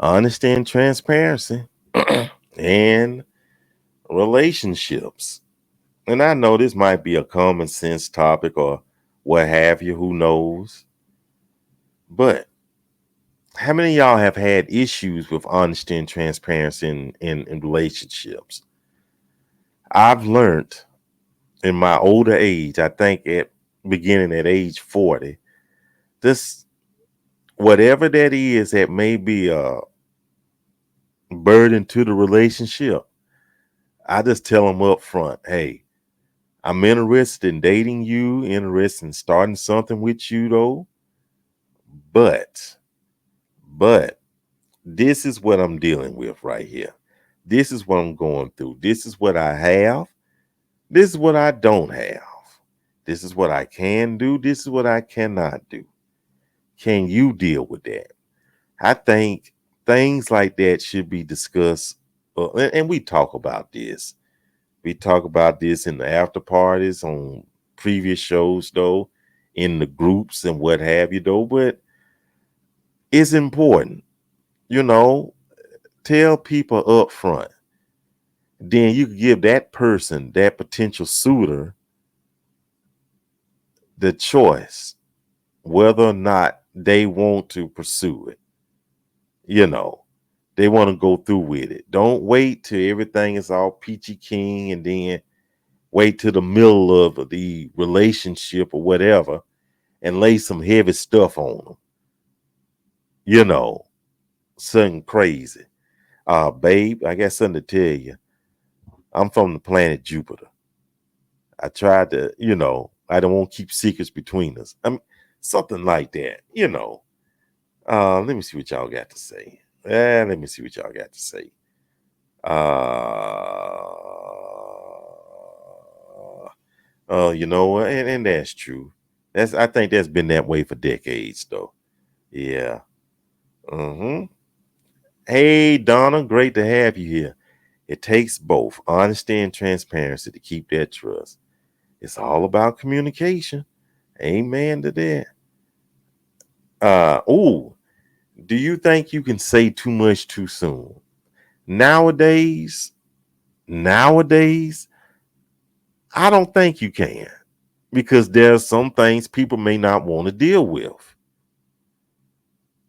Honesty and transparency and relationships. And I know this might be a common sense topic or what have you, who knows. But how many of y'all have had issues with honesty and transparency in relationships? I've learned in my older age, I think at beginning at age 40, this whatever that is that may be a burden to the relationship, I just tell them up front, hey, I'm interested in dating you, interested in starting something with you though, but but this is what I'm dealing with right here. This is what I'm going through. This is what I have. This is what I don't have. This is what I can do. This is what I cannot do. Can you deal with that? I think things like that should be discussed. And we talk about this. We talk about this in the after parties on previous shows, though, in the groups and what have you, though. But it's important, you know, tell people up front. Then you can give that person, that potential suitor, the choice whether or not they want to pursue it. You know, they want to go through with it. Don't wait till everything is all peachy keen and then wait till the middle of the relationship or whatever and lay some heavy stuff on them. You know, something crazy. Babe, I got something to tell you. I'm from the planet Jupiter. I tried to, I don't want to keep secrets between us. I mean, something like that, Let me see what y'all got to say. Let me see what y'all got to say. You know what? And that's true. I think that's been that way for decades, though. Yeah. Mm-hmm. Hey, Donna, great to have you here. It takes both honesty and transparency to keep that trust. It's all about communication. Amen to that. Oh, do you think you can say too much too soon? Nowadays, nowadays, I don't think you can because there's some things people may not want to deal with.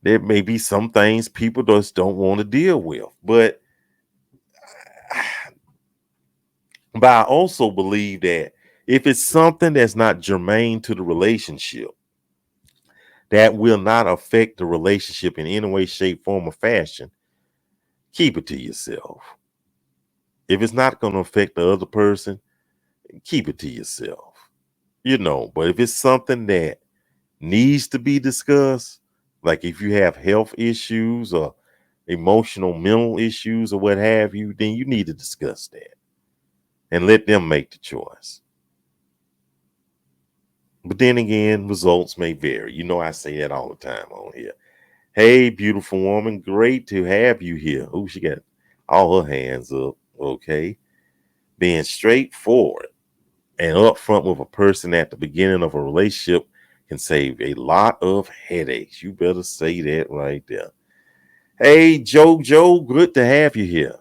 There may be some things people just don't want to deal with. But I also believe that if it's something that's not germane to the relationship, that will not affect the relationship in any way, shape, form, or fashion, keep it to yourself. If it's not going to affect the other person, keep it to yourself. But if it's something that needs to be discussed, like if you have health issues or emotional, mental issues or what have you, then you need to discuss that and let them make the choice. But then again, results may vary. I say that all the time on here. Hey, beautiful woman, great to have you here. Oh, she got all her hands up. Okay. Being straightforward and upfront with a person at the beginning of a relationship can save a lot of headaches. You better say that right there. Hey, Joe, good to have you here.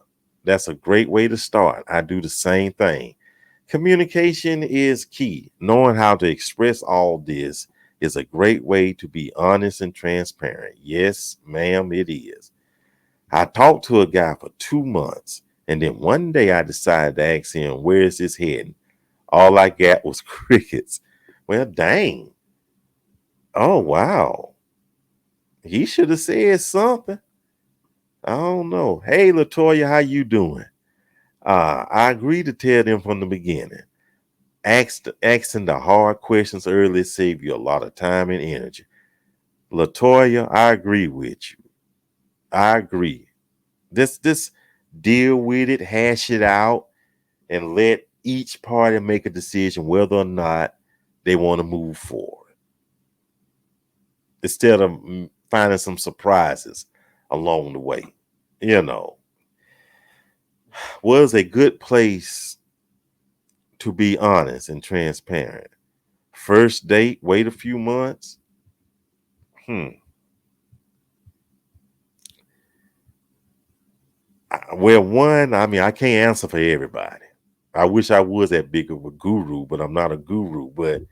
That's a great way to start. I do the same thing. Communication is key. Knowing how to express all this is a great way to be honest and transparent. Yes, ma'am, it is. I talked to a guy for 2 months, and then one day I decided to ask him, where is this heading? All I got was crickets. Well, dang. Oh, wow. He should have said something. I don't know. Hey, Latoya, how you doing? I agree to tell them from the beginning. Asking the hard questions early save you a lot of time and energy. Latoya, I agree with you. I agree. This deal with it, hash it out, and let each party make a decision whether or not they want to move forward. Instead of finding some surprises along the way. Was a good place to be honest and transparent. First date, wait a few months. Hmm. Well, one, I mean, I can't answer for everybody. I wish I was that big of a guru, but I'm not a guru. But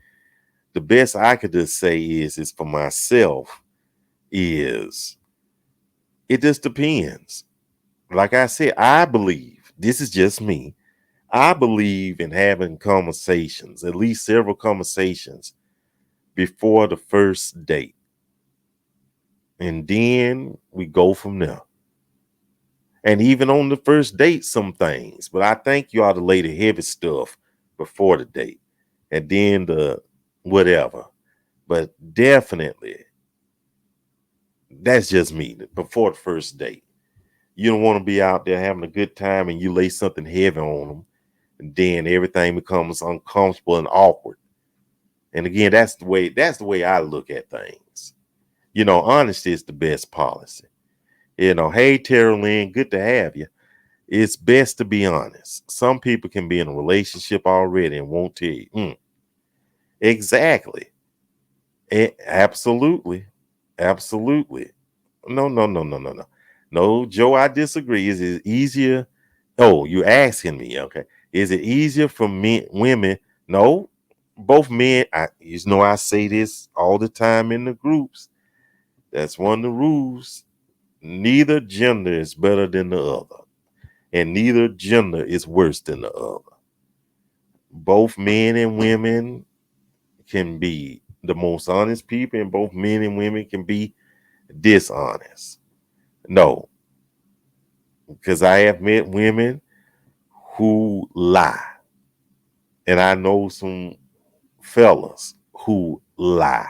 the best I could just say is for myself is it just depends. Like I said, I believe this is just me. I believe in having conversations, at least several conversations before the first date. And then we go from there. And even on the first date, some things. But I think you ought to lay the heavy stuff before the date. And then the whatever. But definitely, that's just me. Before the first date. You don't want to be out there having a good time and you lay something heavy on them. And then everything becomes uncomfortable and awkward. And again, that's the way I look at things. Honesty is the best policy. Hey, Tara Lynn, good to have you. It's best to be honest. Some people can be in a relationship already and won't tell you. Exactly. Absolutely. Absolutely. No, no, no, no, no, no. No, Joe, I disagree. Is it easier? Oh, you're asking me, okay. Is it easier for women? No, both men. I say this all the time in the groups. That's one of the rules. Neither gender is better than the other, and neither gender is worse than the other. Both men and women can be the most honest people, and both men and women can be dishonest. No, because I have met women who lie, and I know some fellas who lie.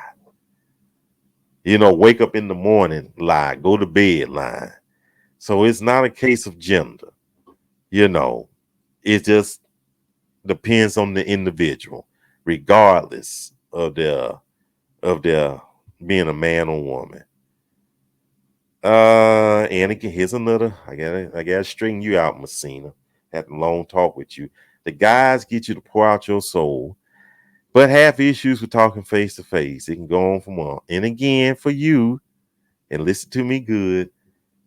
Wake up in the morning, lie, go to bed, lie. So it's not a case of gender. It just depends on the individual, regardless of their being a man or woman. And again, here's another. I gotta straighten you out, Messina. Had a long talk with you. The guys get you to pour out your soul, but have issues with talking face to face. It can go on for long. And again, for you, and listen to me good,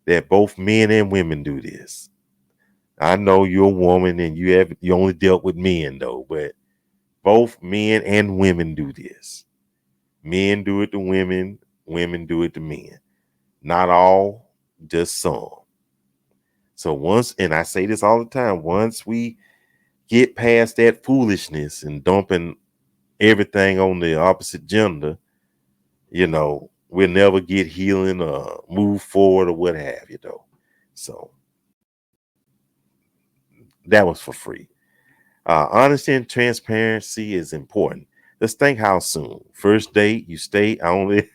that both men and women do this. I know you're a woman and you only dealt with men though, but both men and women do this. Men do it to women, women do it to men. Not all, just some. So and I say this all the time, once we get past that foolishness and dumping everything on the opposite gender, we'll never get healing or move forward or what have you, though. So that was for free. Honesty and transparency is important. Let's think how soon. First date, you stay only.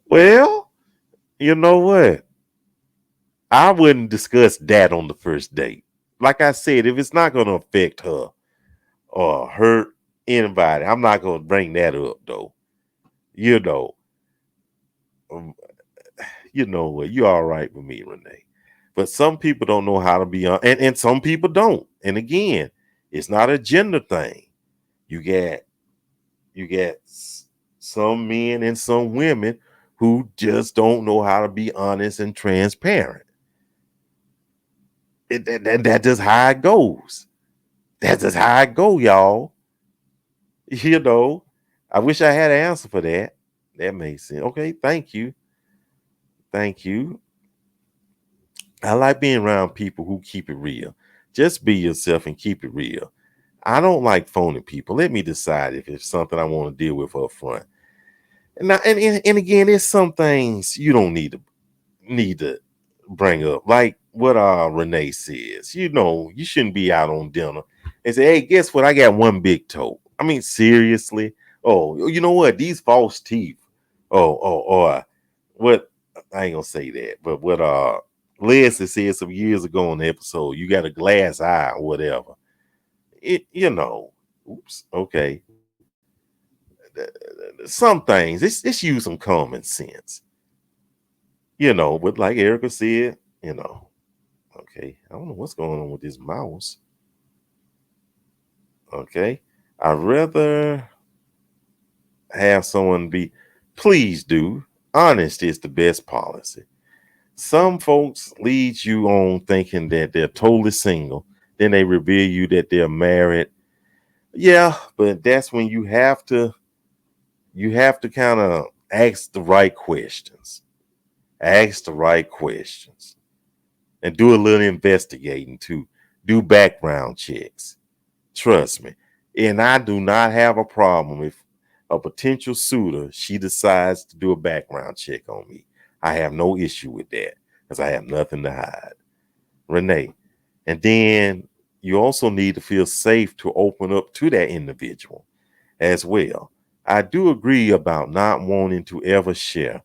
Well, you know what? I wouldn't discuss that on the first date. Like I said, if it's not going to affect her or hurt anybody, I'm not going to bring that up, though. You know, um, you know what? You're all right with me, Renee. But some people don't know how to be on, and some people don't. And again, it's not a gender thing. You get some men and some women who just don't know how to be honest and transparent. That's just how it goes. That's just how it go, y'all. You know, I wish I had an answer for that. That makes sense. Okay, thank you. Thank you. I like being around people who keep it real. Just be yourself and keep it real. I don't like phony people. Let me decide if it's something I want to deal with up front. And again, there's some things you don't need to bring up, like what Renee says. You shouldn't be out on dinner and say, "Hey, guess what? I got one big toe." I mean, seriously. Oh, you know what? These false teeth. Or what? I ain't gonna say that, but what Leslie said some years ago on the episode, you got a glass eye or whatever. Oops. Okay. Some things. Let's use some common sense. But like Erica said, okay, I don't know what's going on with this mouse. Okay. I'd rather have someone be Please do. Honesty is the best policy. Some folks lead you on thinking that they're totally single. Then they reveal you that they're married. Yeah, but that's when you have to kind of ask the right questions. Ask the right questions. And do a little investigating too. Do background checks. Trust me. And I do not have a problem if a potential suitor, she decides to do a background check on me. I have no issue with that because I have nothing to hide. Renee. And then you also need to feel safe to open up to that individual as well. I do agree about not wanting to ever share,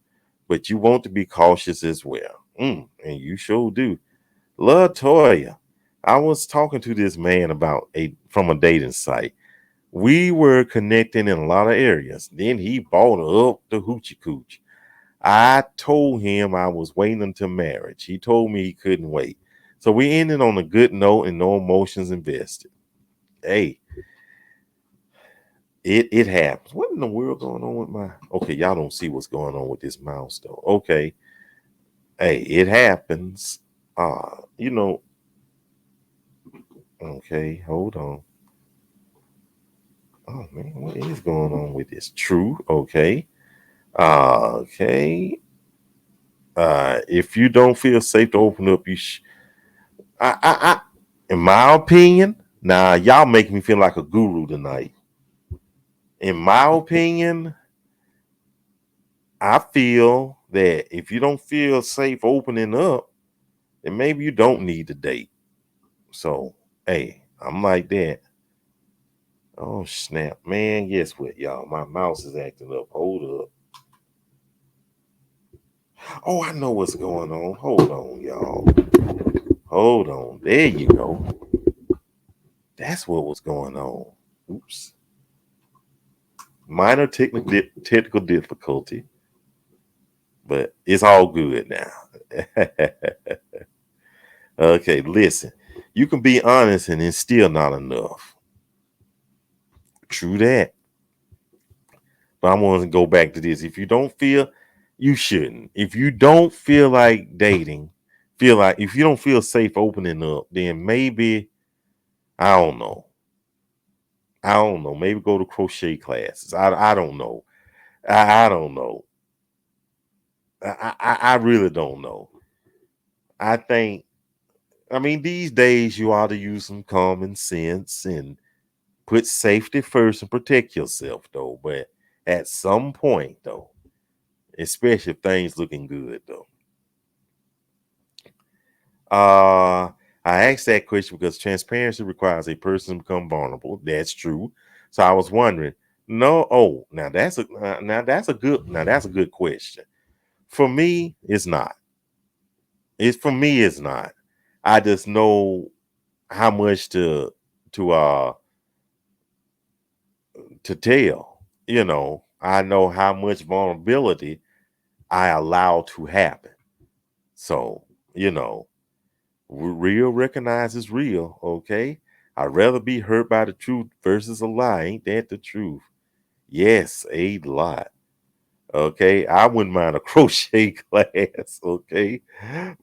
but you want to be cautious as well. And you sure do. Latoya, I was talking to this man about from a dating site. We were connecting in a lot of areas. Then he bought up the hoochie cooch. I told him I was waiting until marriage. He told me he couldn't wait. So we ended on a good note and no emotions invested. Hey, it happens. What in the world going on with my okay, y'all don't see what's going on with this mouse though. Okay. Hey, it happens. You know, okay, hold on. Oh man, what is going on with this? True, okay. Okay. If you don't feel safe to open up, I in my opinion, now y'all make me feel like a guru tonight. In my opinion, I feel that if you don't feel safe opening up, then maybe you don't need to date. So, hey, I'm like that. Oh snap, man! Guess what, y'all? My mouse is acting up. Hold up. Oh, I know what's going on. Hold on, y'all. Hold on. There you go. That's what was going on. Oops. Minor technical difficulty, but it's all good now. Okay, listen. You can be honest and it's still not enough. True that. But I'm going to go back to this. If you don't feel, you shouldn't. If you don't feel like dating, if you don't feel safe opening up, then maybe, I don't know. I don't know. Maybe go to crochet classes. I don't know. I don't know. I really don't know. I think, I mean, these days you ought to use some common sense and put safety first and protect yourself, though. But at some point, though, especially if things looking good, though. I asked that question because transparency requires a person to become vulnerable. That's true. So I was wondering, no, oh, now that's a good question. For me, it's not. It's not. I just know how much to to tell. I know how much vulnerability I allow to happen. So, you know, real recognizes real, okay? I'd rather be hurt by the truth versus a lie. Ain't that the truth? Yes, a lot. Okay, I wouldn't mind a crochet class. Okay,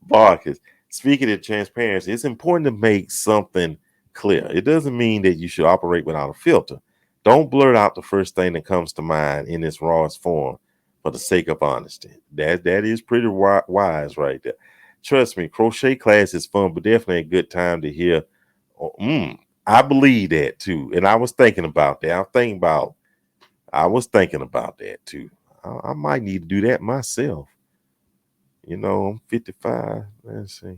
Marcus. Speaking of transparency, it's important to make something clear. It doesn't mean that you should operate without a filter. Don't blurt out the first thing that comes to mind in its rawest form for the sake of honesty. That is pretty wise right there. Trust me, crochet class is fun, but definitely a good time to hear. oh, Mm, I believe that too, and I was thinking about that. I was thinking about that too. I might need to do that myself. I'm 55. Let's see.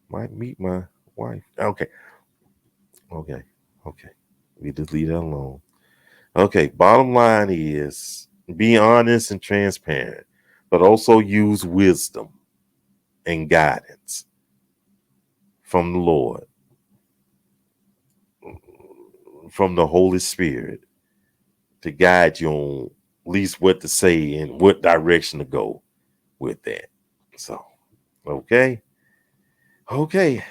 Might meet my wife. Okay. Okay. Okay. We just leave that alone. Okay. Bottom line is be honest and transparent, but also use wisdom and guidance from the Lord, from the Holy Spirit to guide you on at least what to say and what direction to go with that. So, okay. Okay.